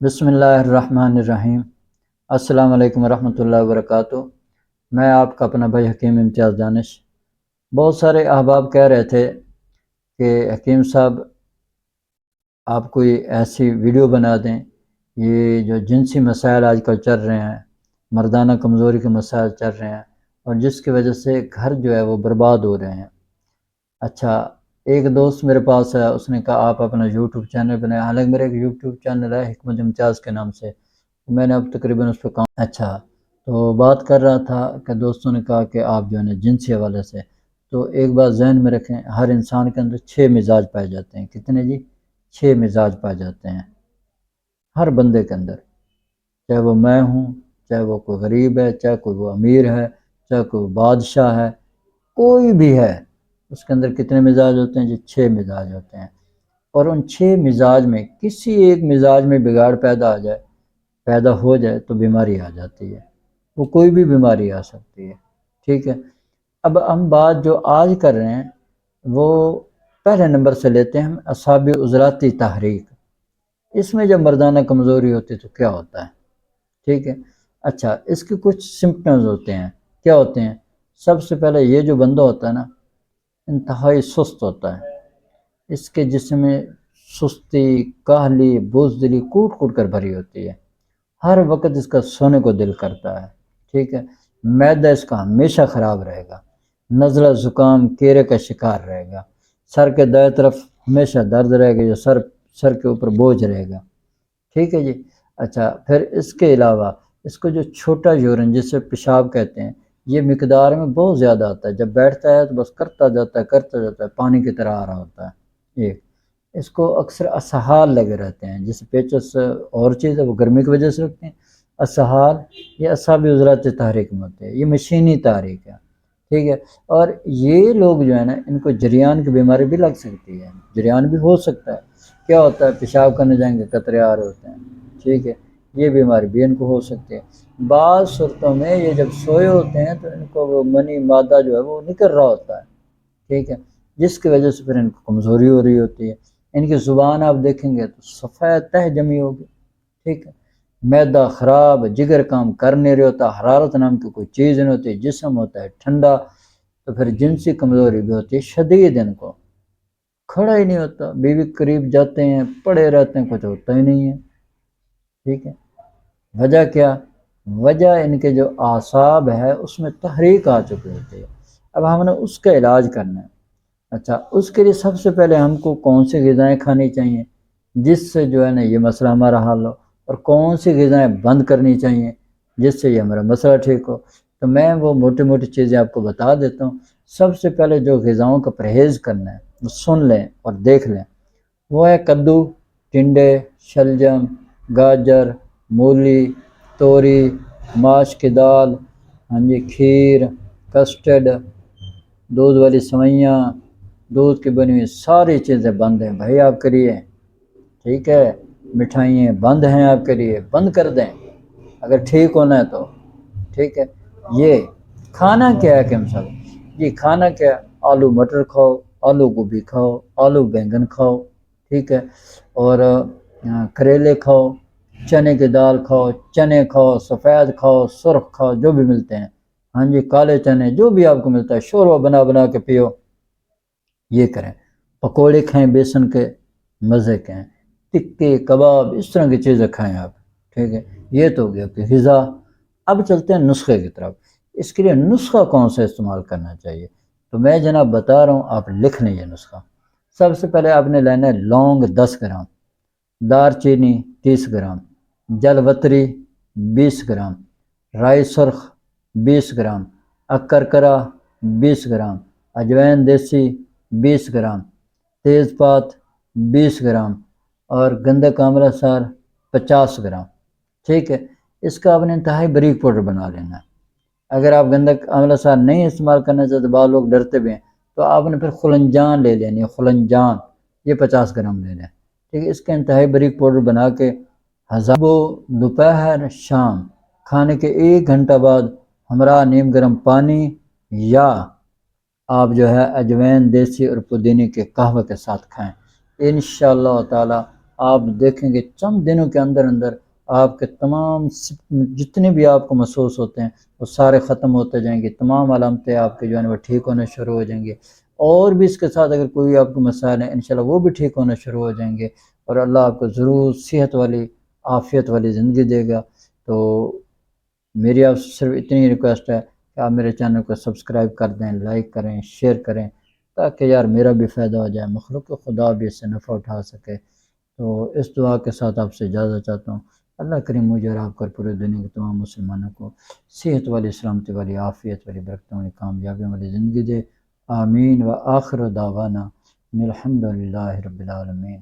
بسم اللہ الرحمن الرحیم۔ السلام علیکم ورحمۃ اللہ وبرکاتہ۔ میں آپ کا اپنا بھائی حکیم امتیاز دانش۔ بہت سارے احباب کہہ رہے تھے کہ حکیم صاحب آپ کوئی ایسی ویڈیو بنا دیں، یہ جو جنسی مسائل آج کل چل رہے ہیں، مردانہ کمزوری کے مسائل چل رہے ہیں، اور جس کی وجہ سے گھر جو ہے وہ برباد ہو رہے ہیں۔ اچھا، ایک دوست میرے پاس ہے، اس نے کہا آپ اپنا یوٹیوب چینل بنائیں۔ حالانکہ میرا ایک یوٹیوب چینل ہے حکمت امتیاز کے نام سے، میں نے اب تقریباً اس پہ کام اچھا تو بات کر رہا تھا کہ دوستوں نے کہا کہ آپ جو ہے نا جنسی حوالے سے، تو ایک بات ذہن میں رکھیں، ہر انسان کے اندر 6 مزاج پائے جاتے ہیں۔ کتنے جی؟ 6 مزاج پائے جاتے ہیں ہر بندے کے اندر، چاہے وہ میں ہوں، چاہے وہ کوئی غریب ہے، چاہے کوئی وہ امیر ہے، چاہے کوئی بادشاہ ہے، کوئی بھی ہے، اس کے اندر کتنے مزاج ہوتے ہیں جی؟ 6 مزاج ہوتے ہیں۔ اور ان 6 مزاج میں کسی ایک مزاج میں بگاڑ پیدا ہو جائے تو بیماری آ جاتی ہے، وہ کوئی بھی بیماری آ سکتی ہے، ٹھیک ہے۔ اب ہم بات جو آج کر رہے ہیں وہ پہلے نمبر سے لیتے ہیں ہم، اعصابی عضلاتی تحریک۔ اس میں جب مردانہ کمزوری ہوتی ہے تو کیا ہوتا ہے، ٹھیک ہے۔ اچھا، اس کے کچھ سمپٹمز ہوتے ہیں، کیا ہوتے ہیں؟ سب سے پہلے یہ جو بندہ ہوتا ہے نا، انتہائی سست ہوتا ہے، اس کے جسم میں سستی، کاہلی، بزدلی کوٹ کوٹ کر بھری ہوتی ہے، ہر وقت اس کا سونے کو دل کرتا ہے، ٹھیک ہے۔ معدہ اس کا ہمیشہ خراب رہے گا، نزلہ زکام کیرے کا شکار رہے گا، سر کے دائیں طرف ہمیشہ درد رہے گا، جو سر کے اوپر بوجھ رہے گا، ٹھیک ہے جی۔ اچھا، پھر اس کے علاوہ اس کو جو چھوٹا یورین جسے پیشاب کہتے ہیں، یہ مقدار میں بہت زیادہ آتا ہے، جب بیٹھتا ہے تو بس کرتا جاتا ہے، پانی کی طرح آ رہا ہوتا ہے۔ ایک اس کو اکثر اسہال لگے رہتے ہیں، جس پیچس اور چیز ہے وہ گرمی کی وجہ سے رکھتے ہیں۔ اسہال یہ اعصابی عضلاتی تحریک میں ہوتے ہیں، یہ مشینی تحریک ہے، ٹھیک ہے۔ اور یہ لوگ جو ہے نا، ان کو جریان کی بیماری بھی لگ سکتی ہے، جریان بھی ہو سکتا ہے۔ کیا ہوتا ہے؟ پیشاب کرنے جائیں گے قطرے آ رہے ہوتے ہیں، ٹھیک ہے، یہ بیماری بھی ان کو ہو سکتی ہے۔ بعض صورتوں میں یہ جب سوئے ہوتے ہیں تو ان کو وہ منی مادہ جو ہے وہ نکل رہا ہوتا ہے، ٹھیک ہے، جس کی وجہ سے پھر ان کو کمزوری ہو رہی ہوتی ہے۔ ان کی زبان آپ دیکھیں گے تو سفید تہ جمی ہوگی، ٹھیک ہے، معدہ خراب، جگر کام کر نہیں رہا ہوتا، حرارت نام کی کوئی چیز نہیں ہوتی، جسم ہوتا ہے ٹھنڈا، تو پھر جنسی کمزوری بھی ہوتی ہے شدید، ان کو کھڑا ہی نہیں ہوتا، بیوی قریب جاتے ہیں پڑے رہتے ہیں، کچھ ہوتا ہی نہیں ہے، ٹھیک ہے۔ وجہ کیا؟ وجہ ان کے جو اعصاب ہے اس میں تحریک آ چکی ہوتی ہے۔ اب ہم نے اس کا علاج کرنا ہے۔ اچھا، اس کے لیے سب سے پہلے ہم کو کون سی غذائیں کھانی چاہیے جس سے جو ہے نا یہ مسئلہ ہمارا حل ہو، اور کون سی غذائیں بند کرنی چاہیے جس سے یہ ہمارا مسئلہ ٹھیک ہو؟ تو میں وہ موٹی موٹی چیزیں آپ کو بتا دیتا ہوں۔ سب سے پہلے جو غذاؤں کا پرہیز کرنا ہے وہ سن لیں اور دیکھ لیں، وہ ہے کدو، ٹنڈے، شلجم، گاجر، مولی، توری، ماش کی دال، ہاں جی، کھیر، کسٹرڈ، دودھ والی سوئیاں، دودھ کی بنی ہوئی ساری چیزیں بند ہیں بھائی آپ کے لیے، ٹھیک ہے۔ مٹھائیاں بند ہیں آپ کے لیے، بند کر دیں اگر ٹھیک ہونا ہے تو، ٹھیک ہے۔ یہ کھانا کیا ہے کہ سب جی؟ کھانا کیا؟ آلو مٹر کھاؤ، آلو گوبھی کھاؤ، آلو بینگن کھاؤ، ٹھیک ہے، اور کریلے کھاؤ، چنے کی دال کھاؤ، چنے کھاؤ، سفید کھاؤ، سرخ کھاؤ، جو بھی ملتے ہیں، ہاں جی، کالے چنے، جو بھی آپ کو ملتا ہے، شوربہ بنا بنا کے پیو، یہ کریں۔ پکوڑے کھائیں بیسن کے، مزے کے ہیں، ٹکے، کباب، اس طرح کی چیزیں کھائیں آپ، ٹھیک ہے۔ یہ تو ہو گیا کہ غذا۔ اب چلتے ہیں نسخے کی طرف۔ اس کے لیے نسخہ کون سا استعمال کرنا چاہیے؟ تو میں جناب بتا رہا ہوں، آپ لکھ لیں یہ نسخہ۔ سب سے پہلے آپ نے لینا ہے لونگ 10 گرام، دار چینی 30 گرام، جل وتری 20 گرام، رائی سرخ 20 گرام، اکرکرا 20 گرام، اجوین دیسی 20 گرام، تیز پات 20 گرام، اور گندک آملہ سار 50 گرام، ٹھیک ہے۔ اس کا آپ نے انتہائی باریک پاؤڈر بنا لینا ہے۔ اگر آپ گندک آملہ سار نہیں استعمال کرنا چاہتے، بعض لوگ ڈرتے بھی ہیں، تو آپ نے پھر خلنجان لے لینی ہے، خلنجان، یہ 50 گرام لے لیں، ٹھیک ہے۔ اس کا انتہائی باریک پاؤڈر بنا کے دوپہر شام کھانے کے 1 گھنٹہ بعد ہمراہ نیم گرم پانی یا آپ جو ہے اجوین دیسی اور پودینے کے قہوے کے ساتھ کھائیں، انشاءاللہ تعالی آپ دیکھیں گے چند دنوں کے اندر اندر آپ کے تمام جتنے بھی آپ کو محسوس ہوتے ہیں وہ سارے ختم ہوتے جائیں گے، تمام علامتیں آپ کے جو ہے وہ ٹھیک ہونے شروع ہو جائیں گے، اور بھی اس کے ساتھ اگر کوئی آپ کو مسائل ہیں انشاءاللہ وہ بھی ٹھیک ہونا شروع ہو جائیں گے، اور اللہ آپ کو ضرور صحت والی عافیت والی زندگی دے گا۔ تو میری آپ سے صرف اتنی ریکویسٹ ہے کہ آپ میرے چینل کو سبسکرائب کر دیں، لائک کریں، شیئر کریں، تاکہ یار میرا بھی فائدہ ہو جائے، مخلوق خدا بھی اس سے نفع اٹھا سکے۔ تو اس دعا کے ساتھ آپ سے اجازت چاہتا ہوں۔ اللہ کریم مجھے اور آپ کو پورے دنیا کے تمام مسلمانوں کو صحت والی، سلامتی والی، عافیت والی، برکتوں والی، کامیابی والی زندگی دے۔ آمین۔ وآخر دعوانا الحمد للہ رب العالمین۔